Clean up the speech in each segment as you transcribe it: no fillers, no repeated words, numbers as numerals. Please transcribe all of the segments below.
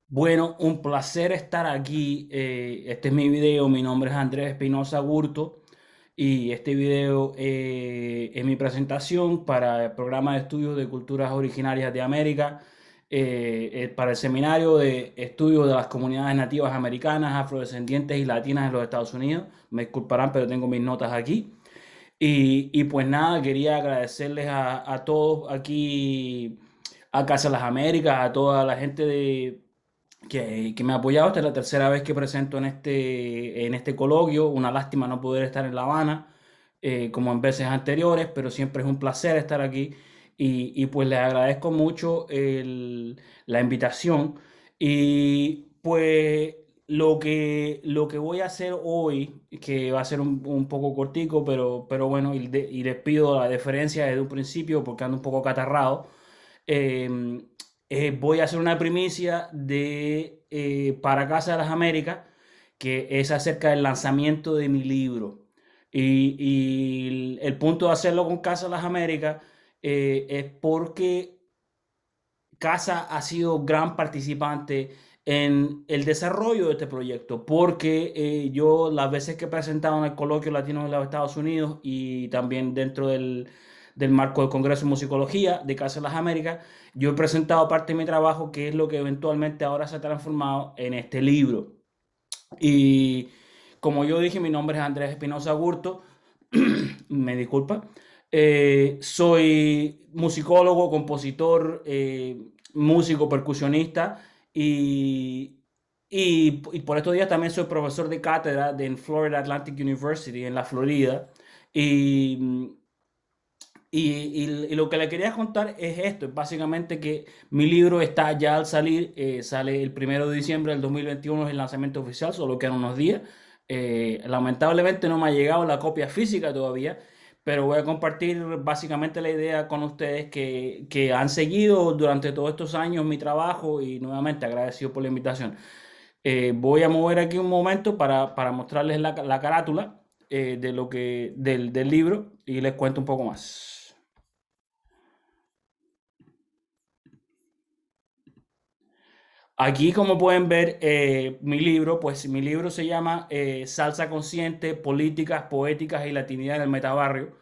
Bueno, un placer estar aquí. Este es mi video. Mi nombre es Andrés Espinosa Gurto y este video es mi presentación para el programa de estudios de culturas originarias de América, para el seminario de estudios de las comunidades nativas americanas, afrodescendientes y latinas en los Estados Unidos. Me disculparán, pero tengo mis notas aquí. Y pues nada, quería agradecerles a todos aquí, a Casa de las Américas, a toda la gente que me ha apoyado. Esta es la tercera vez que presento en este coloquio. Una lástima no poder estar en La Habana, como en veces anteriores, pero siempre es un placer estar aquí. Y pues les agradezco mucho la invitación. Y pues lo que voy a hacer hoy, que va a ser un poco cortico, pero bueno, y les pido la deferencia desde un principio porque ando un poco catarrado. eh, Voy a hacer una primicia para Casa de las Américas, que es acerca del lanzamiento de mi libro. Y el punto de hacerlo con Casa de las Américas es porque Casa ha sido gran participante en el desarrollo de este proyecto, porque yo las veces que he presentado en el Coloquio Latino de los Estados Unidos y también dentro del marco del Congreso de Musicología de Casa de las Américas, yo he presentado parte de mi trabajo, que es lo que eventualmente ahora se ha transformado en este libro. Y como yo dije, mi nombre es Andrés Espinosa Gurto. Me disculpa. Soy musicólogo, compositor, músico, percusionista y, y por estos días también soy profesor de cátedra en Florida Atlantic University en la Florida. Y, y lo que le quería contar es esto, es básicamente que mi libro está ya al salir. Sale el 1 de diciembre del 2021, es el lanzamiento oficial, solo quedan unos días. Lamentablemente no me ha llegado la copia física todavía, pero voy a compartir básicamente la idea con ustedes que han seguido durante todos estos años mi trabajo, y nuevamente agradecido por la invitación. Voy a mover aquí un momento para mostrarles la carátula del libro, y les cuento un poco más. Aquí, como pueden ver, mi libro se llama Salsa Consciente, Políticas, Poéticas y Latinidad en el Metabarrio.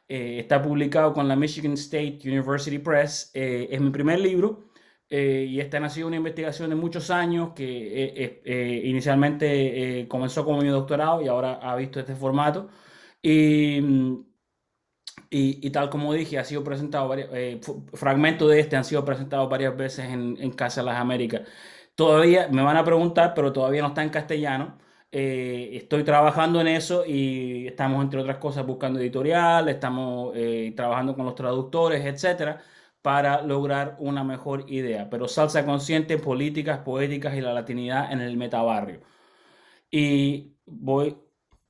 Está publicado con la Michigan State University Press. Es mi primer libro, y esta ha sido una investigación de muchos años que inicialmente comenzó como mi doctorado y ahora ha visto este formato. Y, y tal como dije, ha sido presentado fragmentos de este han sido presentados varias veces en Casa de las Américas. Todavía me van a preguntar, pero todavía no está en castellano. Estoy trabajando en eso y estamos, entre otras cosas, buscando editorial, estamos trabajando con los traductores, etcétera, para lograr una mejor idea. Pero salsa consciente, políticas, poéticas y la latinidad en el metabarrio. Y voy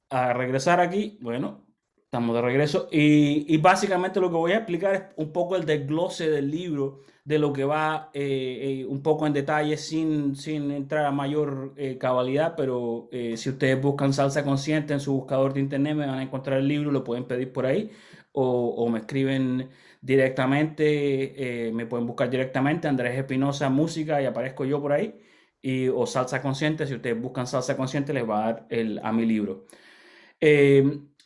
a regresar aquí. Bueno, estamos de regreso. Y básicamente lo que voy a explicar es un poco el desglose del libro, de lo que va un poco en detalle, sin entrar a mayor cabalidad. Pero si ustedes buscan Salsa Consciente en su buscador de internet, me van a encontrar el libro, lo pueden pedir por ahí, o me escriben directamente. Me pueden buscar directamente Andrés Espinosa Música y aparezco yo por ahí, o Salsa Consciente. Si ustedes buscan Salsa Consciente, les va a dar a mi libro.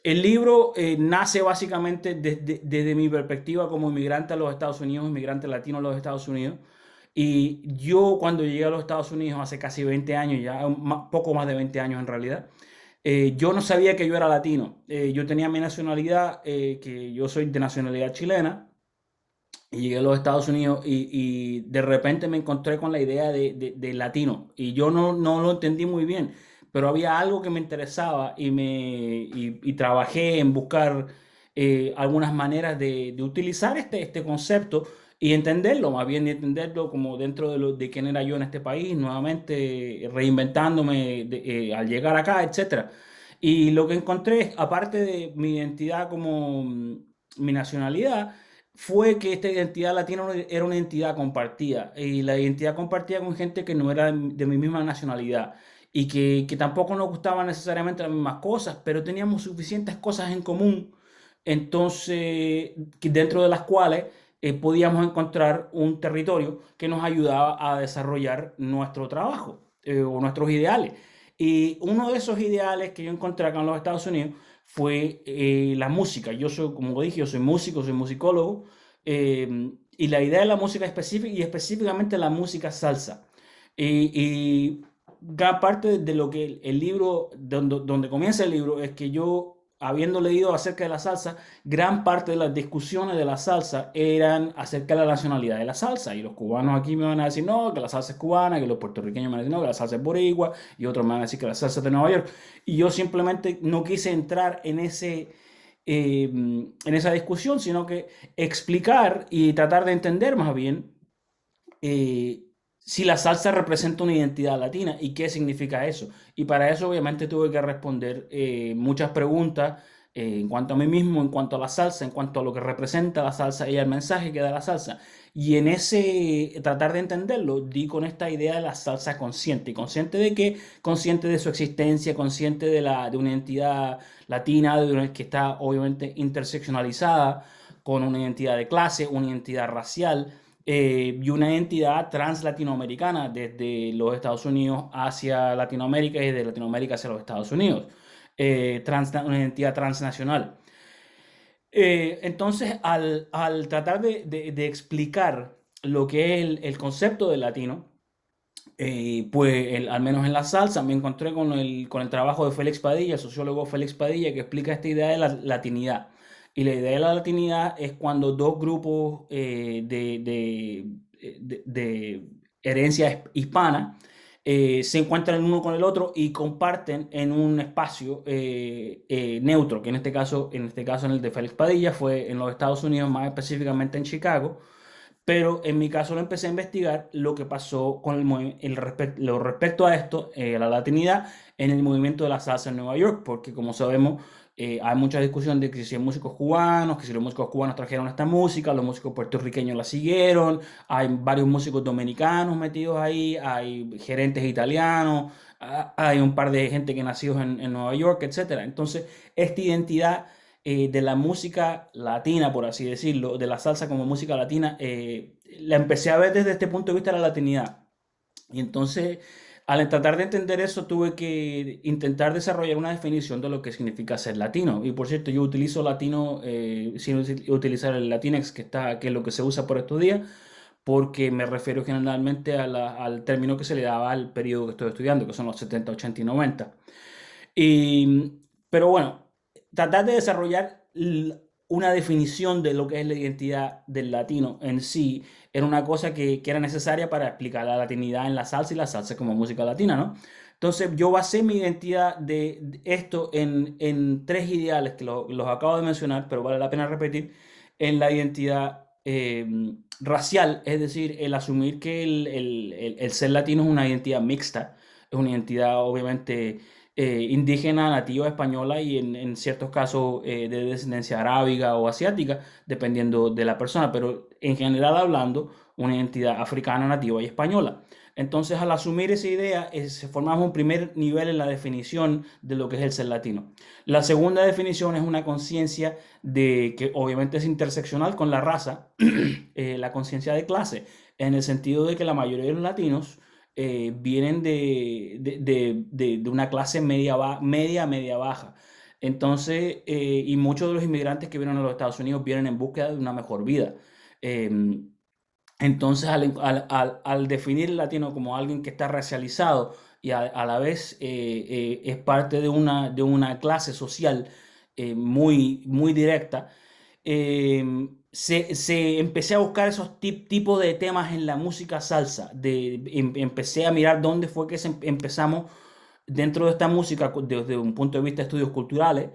El libro nace básicamente desde mi perspectiva como inmigrante a los Estados Unidos, inmigrante latino a los Estados Unidos. Y yo, cuando llegué a los Estados Unidos hace casi 20 años, ya poco más de 20 años en realidad, yo no sabía que yo era latino. Yo tenía mi nacionalidad, que yo soy de nacionalidad chilena, y llegué a los Estados Unidos y de repente me encontré con la idea de latino, y yo no lo entendí muy bien, pero había algo que me interesaba, y trabajé en buscar algunas maneras de utilizar este concepto y entenderlo, más bien de entenderlo como dentro de quién era yo en este país, nuevamente reinventándome al llegar acá, etcétera. Y lo que encontré, aparte de mi identidad como mi nacionalidad, fue que esta identidad latina era una identidad compartida, y la identidad compartida con gente que no era de mi misma nacionalidad, y que tampoco nos gustaban necesariamente las mismas cosas, pero teníamos suficientes cosas en común, entonces, dentro de las cuales podíamos encontrar un territorio que nos ayudaba a desarrollar nuestro trabajo o nuestros ideales. Y uno de esos ideales que yo encontré acá en los Estados Unidos fue la música. Yo soy, como dije, yo soy músico, soy musicólogo, y la idea de la música específica y específicamente la música salsa. Y gran parte de lo que el libro, donde comienza el libro, es que yo, habiendo leído acerca de la salsa, gran parte de las discusiones de la salsa eran acerca de la nacionalidad de la salsa. Y los cubanos aquí me van a decir, no, que la salsa es cubana, que los puertorriqueños me van a decir, no, que la salsa es boricua, y otros me van a decir que la salsa es de Nueva York. Y yo simplemente no quise entrar en esa discusión, sino que explicar y tratar de entender más bien eh, si la salsa representa una identidad latina y qué significa eso. Y para eso obviamente tuve que responder muchas preguntas en cuanto a mí mismo, en cuanto a la salsa, en cuanto a lo que representa la salsa y el mensaje que da la salsa. Y en ese tratar de entenderlo, di con esta idea de la salsa consciente. ¿Y consciente de qué? Consciente de su existencia, consciente de una identidad latina, que está obviamente interseccionalizada con una identidad de clase, una identidad racial, y una entidad translatinoamericana desde los Estados Unidos hacia Latinoamérica y de Latinoamérica hacia los Estados Unidos. Una entidad transnacional. Entonces, al tratar de explicar lo que es el concepto de latino, pues al menos en la salsa me encontré con el trabajo de Félix Padilla, el sociólogo Félix Padilla, que explica esta idea de la latinidad. Y la idea de la latinidad es cuando dos grupos de herencia hispana se encuentran el uno con el otro y comparten en un espacio neutro, que en este caso en el de Félix Padilla fue en los Estados Unidos, más específicamente en Chicago. Pero en mi caso lo empecé a investigar lo que pasó con lo respecto a esto, la latinidad, en el movimiento de la salsa en Nueva York, porque como sabemos, hay mucha discusión de que si hay músicos cubanos, que si los músicos cubanos trajeron esta música, los músicos puertorriqueños la siguieron, hay varios músicos dominicanos metidos ahí, hay gerentes italianos, hay un par de gente que nació en Nueva York, etcétera. Entonces, esta identidad de la música latina, por así decirlo, de la salsa como música latina, la empecé a ver desde este punto de vista de la latinidad. Y entonces, al tratar de entender eso, tuve que intentar desarrollar una definición de lo que significa ser latino. Y por cierto, yo utilizo latino sin utilizar el Latinx, que es lo que se usa por estos días, porque me refiero generalmente al término que se le daba al periodo que estoy estudiando, que son los 70, 80 y 90. Y, pero bueno, tratar de desarrollar una definición de lo que es la identidad del latino en sí era una cosa que era necesaria para explicar la latinidad en la salsa y la salsa como música latina, ¿no? Entonces yo basé mi identidad de esto en tres ideales que los acabo de mencionar, pero vale la pena repetir, en la identidad racial, es decir, el asumir que el ser latino es una identidad mixta, es una identidad obviamente indígena, nativa española y en ciertos casos de descendencia arábiga o asiática, dependiendo de la persona, pero en general hablando, una identidad africana, nativa y española. Entonces, al asumir esa idea, se formamos un primer nivel en la definición de lo que es el ser latino. La segunda definición es una conciencia de que obviamente es interseccional con la raza, la conciencia de clase, en el sentido de que la mayoría de los latinos vienen de una clase media baja. Entonces, y muchos de los inmigrantes que vienen a los Estados Unidos vienen en búsqueda de una mejor vida. Entonces, al definir el latino como alguien que está racializado y a la vez es parte de una clase social muy directa, empecé a buscar esos tipos de temas en la música salsa. Empecé a mirar dónde fue que empezamos dentro de esta música desde un punto de vista de estudios culturales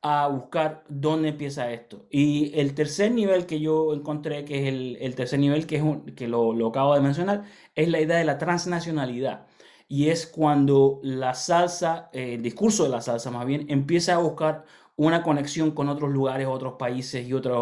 a buscar dónde empieza esto. Y el tercer nivel que yo encontré, que es el tercer nivel, que lo acabo de mencionar, es la idea de la transnacionalidad. Y es cuando la salsa, el discurso de la salsa más bien, empieza a buscar una conexión con otros lugares, otros países y otras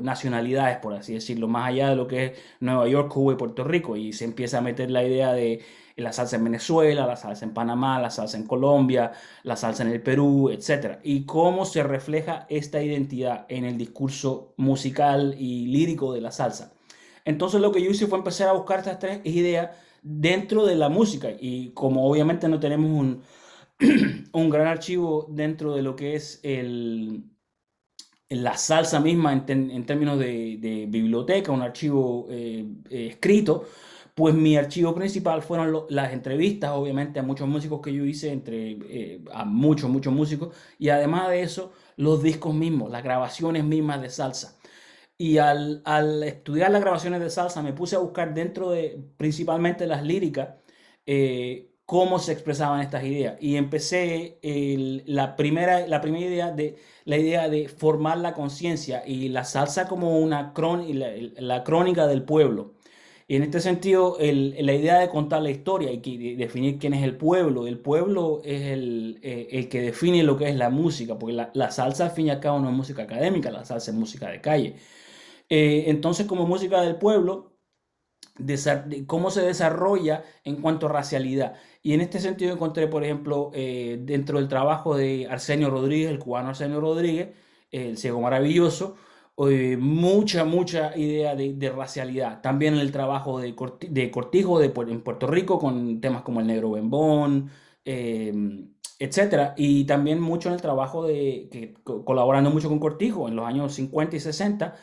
nacionalidades, por así decirlo, más allá de lo que es Nueva York, Cuba y Puerto Rico. Y se empieza a meter la idea de la salsa en Venezuela, la salsa en Panamá, la salsa en Colombia, la salsa en el Perú, etcétera. Y cómo se refleja esta identidad en el discurso musical y lírico de la salsa. Entonces lo que yo hice fue empezar a buscar estas tres ideas dentro de la música. Y como obviamente no tenemos un gran archivo dentro de lo que es la salsa misma en términos de biblioteca, un archivo escrito, pues mi archivo principal fueron las entrevistas, obviamente, a muchos músicos que yo hice, a muchos músicos, y además de eso, los discos mismos, las grabaciones mismas de salsa. Y al estudiar las grabaciones de salsa, me puse a buscar dentro de principalmente las líricas, cómo se expresaban estas ideas. Y empecé la primera idea la idea de formar la conciencia y la salsa como la crónica del pueblo. Y en este sentido, la idea de contar la historia y de definir quién es el pueblo. El pueblo es el que define lo que es la música, porque la salsa al fin y al cabo no es música académica, la salsa es música de calle. Entonces, como música del pueblo, cómo se desarrolla en cuanto a racialidad. Y en este sentido encontré, por ejemplo, dentro del trabajo de Arsenio Rodríguez, el cubano Arsenio Rodríguez, el ciego maravilloso, mucha idea de racialidad. También en el trabajo de Cortijo en Puerto Rico, con temas como el negro bembón, etcétera. Y también mucho en el trabajo colaborando mucho con Cortijo en los años 50 y 60,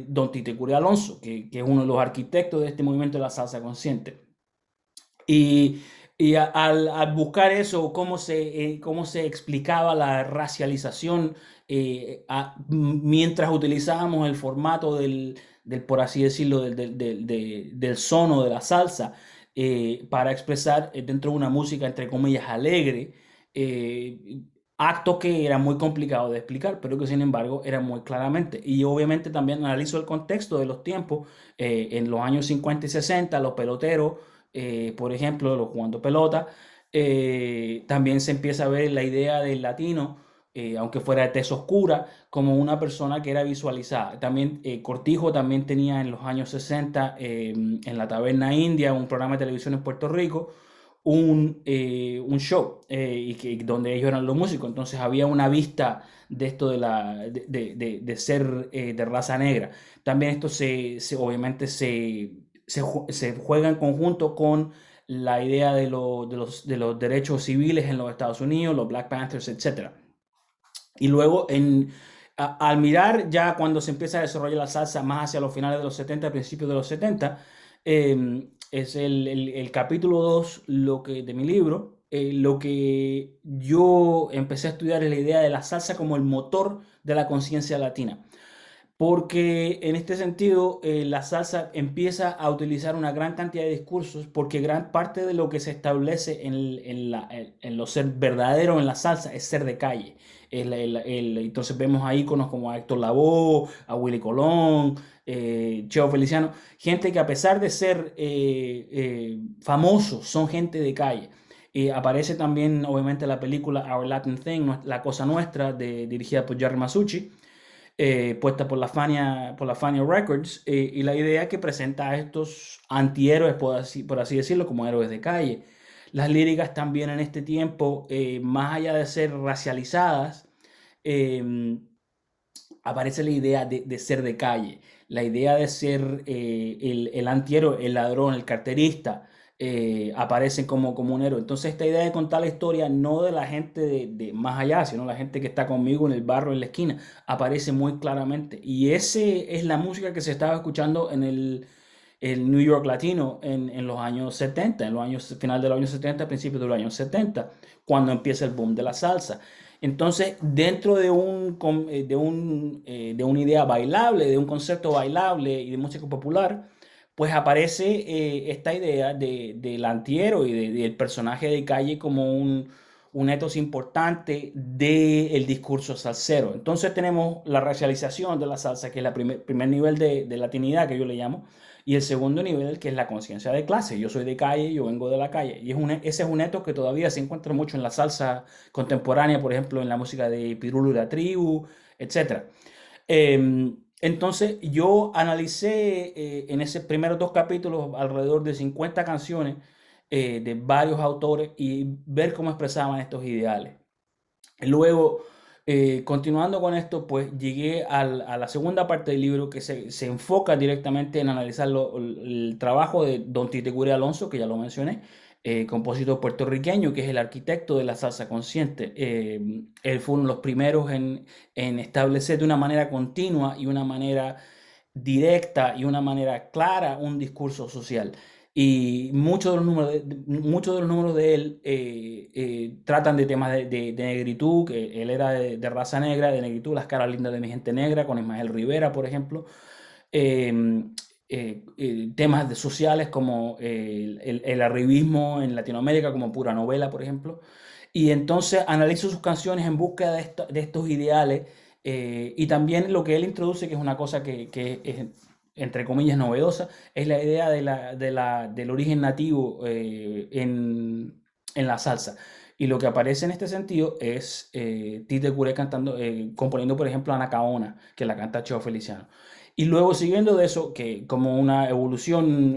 don Tite Curí Alonso, que es uno de los arquitectos de este movimiento de la salsa consciente. Y, al buscar eso, cómo se explicaba la racialización, mientras utilizábamos el formato por así decirlo, del sono de la salsa, para expresar, dentro de una música, entre comillas, alegre, eh, actos que eran muy complicados de explicar, pero que sin embargo eran muy claramente. Y obviamente también analizo el contexto de los tiempos, en los años 50 y 60, los peloteros, por ejemplo, los jugando pelota. También se empieza a ver la idea del latino, aunque fuera de tez oscura, como una persona que era visualizada. También Cortijo también tenía en los años 60, en la Taberna India, un programa de televisión en Puerto Rico, un show, donde ellos eran los músicos. Entonces había una vista de esto de ser de raza negra. También esto obviamente se juega en conjunto con la idea de los derechos civiles en los Estados Unidos, los Black Panthers, etcétera. Y luego, al mirar ya cuando se empieza a desarrollar la salsa más hacia los finales de los 70, principios de los 70, es el capítulo 2 de mi libro. Lo que yo empecé a estudiar es la idea de la salsa como el motor de la conciencia latina. Porque en este sentido, la salsa empieza a utilizar una gran cantidad de discursos, porque gran parte de lo que se establece en lo ser verdadero en la salsa es ser de calle. Entonces vemos a íconos como a Héctor Lavoe, a Willy Colón, Cheo Feliciano, gente que a pesar de ser famosos, son gente de calle. Aparece también, obviamente, la película Our Latin Thing, La Cosa Nuestra, dirigida por Jerry Masucci, puesta por la Fania Records, y la idea que presenta a estos antihéroes, por así decirlo, como héroes de calle. Las líricas también en este tiempo, más allá de ser racializadas, eh, aparece la idea de ser de calle, la idea de ser el antihéroe, el ladrón, el carterista, aparecen como un héroe. Entonces esta idea de contar la historia no de la gente de más allá, sino la gente que está conmigo en el barrio, en la esquina, aparece muy claramente. Y ese es la música que se estaba escuchando en el New York latino en los años 70, final de los años 70, principios de los años 70, cuando empieza el boom de la salsa. Entonces, dentro de una idea bailable, de un concepto bailable y de música popular, pues aparece esta idea del antihéroe y del personaje de calle como un ethos importante del discurso salsero. Entonces tenemos la racialización de la salsa, que es el primer nivel de latinidad que yo le llamo, y el segundo nivel, que es la conciencia de clase. Yo soy de calle, yo vengo de la calle, y ese es un ethos que todavía se encuentra mucho en la salsa contemporánea, por ejemplo, en la música de Pirulo y la Tribu, etc. Entonces yo analicé en esos primeros dos capítulos alrededor de 50 canciones de varios autores y ver cómo expresaban estos ideales. Luego, continuando con esto, pues llegué a la segunda parte del libro que se enfoca directamente en analizar el trabajo de Don Tite Cure Alonso, que ya lo mencioné, compositor puertorriqueño, que es el arquitecto de la salsa consciente. Él fue uno de los primeros en establecer de una manera continua y una manera directa y una manera clara un discurso social. Y muchos de los números de él tratan de temas de negritud, que él era de raza negra, de negritud, las caras lindas de mi gente negra, con Ismael Rivera, por ejemplo. Eh, Temas sociales como el arribismo en Latinoamérica, como Pura Novela, por ejemplo. Y entonces analizo sus canciones en búsqueda de estos ideales y también lo que él introduce, que es una cosa que es, entre comillas, novedosa, es la idea del origen nativo en la salsa. Y lo que aparece en este sentido es Tite Curé cantando, componiendo, por ejemplo, Anacaona, que la canta Cheo Feliciano. Y luego siguiendo de eso, que como una evolución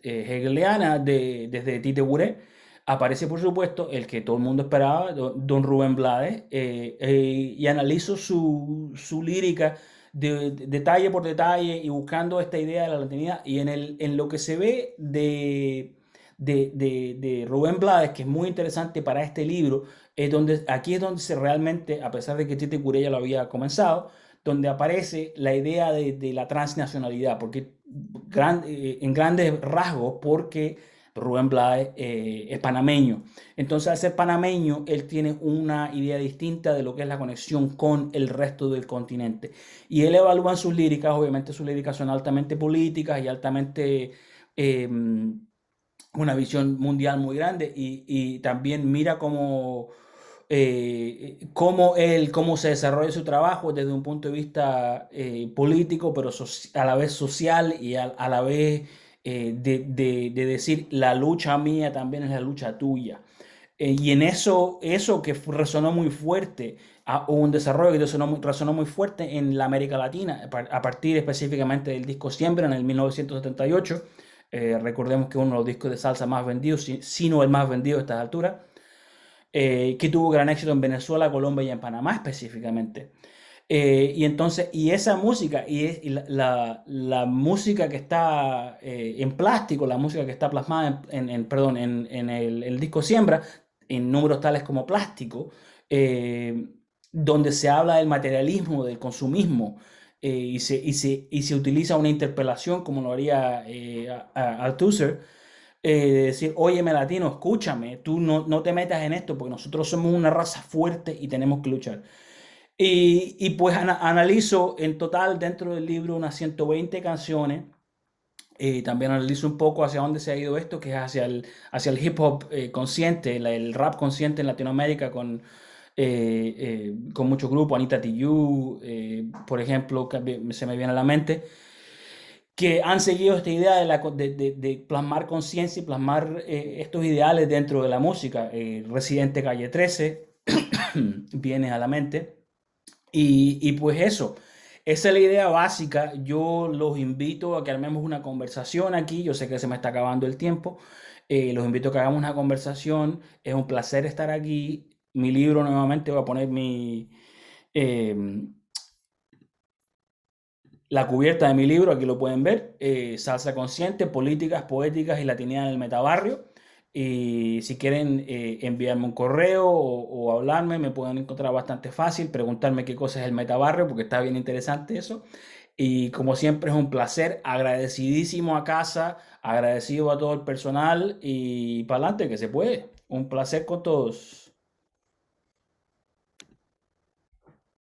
hegeliana desde Tite Curé, aparece, por supuesto, el que todo el mundo esperaba, don Rubén Blades, y analizo su lírica detalle por detalle y buscando esta idea de la latinidad. Y en lo que se ve de Rubén Blades, que es muy interesante para este libro, aquí es donde se realmente, a pesar de que Tite Curella lo había comenzado, donde aparece la idea de la transnacionalidad, porque en grandes rasgos, porque Rubén Blades es panameño. Entonces, al ser panameño, él tiene una idea distinta de lo que es la conexión con el resto del continente. Y él evalúa en sus líricas, obviamente sus líricas son altamente políticas y altamente una visión mundial muy grande y también mira cómo se desarrolla su trabajo desde un punto de vista político, pero a la vez social y a la vez de decir la lucha mía también es la lucha tuya. Y en eso que resonó muy fuerte, hubo un desarrollo que resonó muy fuerte en la América Latina, a partir específicamente del disco Siembra en el 1978. Recordemos que uno de los discos de salsa más vendidos, si no el más vendido a estas alturas, que tuvo gran éxito en Venezuela, Colombia y en Panamá específicamente. Y entonces, y esa música, y la música que está en plástico, la música que está plasmada perdón, en el disco Siembra, en números tales como Plástico, eh, donde se habla del materialismo, del consumismo, y se utiliza una interpelación como lo haría Althusser, decir, óyeme latino, escúchame, tú no te metas en esto porque nosotros somos una raza fuerte y tenemos que luchar. Y pues analizo en total dentro del libro unas 120 canciones. También analizo un poco hacia dónde se ha ido esto, que es hacia el hip hop consciente, el rap consciente en Latinoamérica con muchos grupos, Anita Tijoux, por ejemplo, que se me viene a la mente, que han seguido esta idea de plasmar conciencia y plasmar estos ideales dentro de la música. Residente Calle 13 viene a la mente. Y pues eso, esa es la idea básica. Yo los invito a que armemos una conversación aquí. Yo sé que se me está acabando el tiempo. Los invito a que hagamos una conversación. Es un placer estar aquí. Mi libro, nuevamente, voy a poner eh, la cubierta de mi libro, aquí lo pueden ver. Salsa Consciente, Políticas, Poéticas y Latinidad en el Metabarrio. Y si quieren enviarme un correo o hablarme, me pueden encontrar bastante fácil, preguntarme qué cosa es el metabarrio, porque está bien interesante eso. Y como siempre es un placer, agradecidísimo a casa, agradecido a todo el personal y para adelante que se puede. Un placer con todos.